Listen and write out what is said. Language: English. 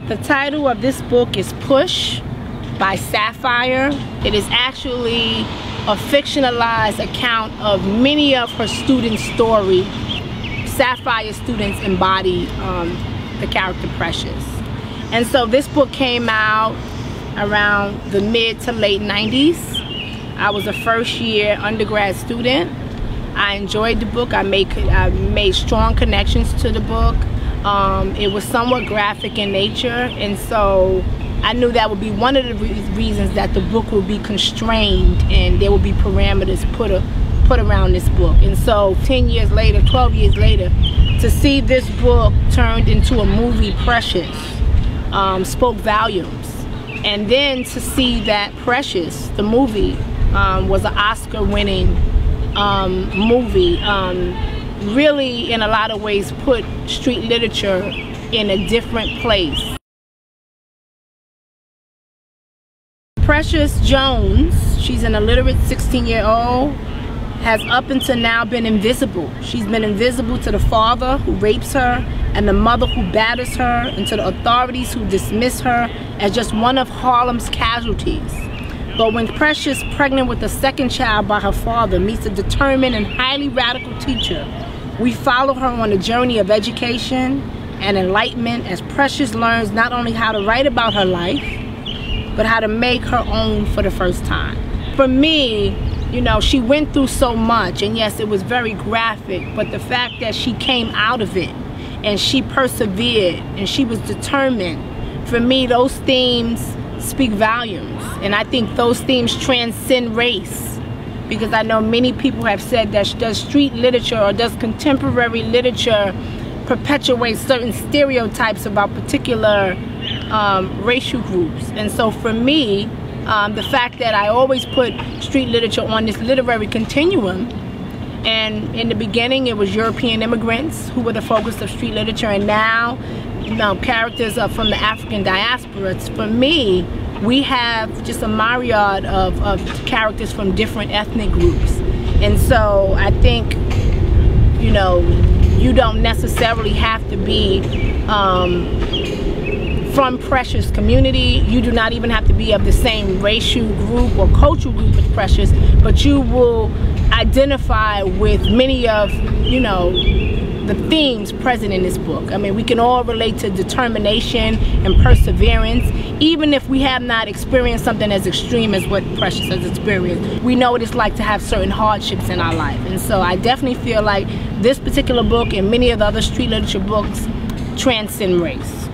The title of this book is Push by Sapphire. It is actually a fictionalized account of many of her students' story. Sapphire's students embody the character Precious. And so this book came out around the mid to late 90s. I was a first year undergrad student. I enjoyed the book. I made strong connections to the book. It was somewhat graphic in nature, and so I knew that would be one of the reasons that the book would be constrained and there would be parameters put around this book. And so 10 years later, 12 years later, to see this book turned into a movie, Precious, spoke volumes. And then to see that Precious, the movie, was an Oscar-winning movie, really in a lot of ways put street literature in a different place. Precious Jones, she's an illiterate 16-year-old, has up until now been invisible. She's been invisible to the father who rapes her and the mother who batters her, and to the authorities who dismiss her as just one of Harlem's casualties. But when Precious, pregnant with a second child by her father, meets a determined and highly radical teacher, we follow her on a journey of education and enlightenment as Precious learns not only how to write about her life, but how to make her own for the first time. For me, you know, she went through so much, and yes, it was very graphic, but the fact that she came out of it and she persevered and she was determined, for me, those themes speak volumes. And I think those themes transcend race, because I know many people have said that does street literature or does contemporary literature perpetuate certain stereotypes about particular racial groups. And so for me, the fact that I always put street literature on this literary continuum, and in the beginning it was European immigrants who were the focus of street literature, and now, you know, characters from the African diaspora. For me, we have just a myriad of characters from different ethnic groups. And so I think, you know, you don't necessarily have to be from Precious community. You do not even have to be of the same racial group or cultural group as Precious, but you will identify with many of, you know, the themes present in this book. I mean, we can all relate to determination and perseverance, even if we have not experienced something as extreme as what Precious has experienced. We know what it's like to have certain hardships in our life. And so I definitely feel like this particular book and many of the other street literature books transcend race.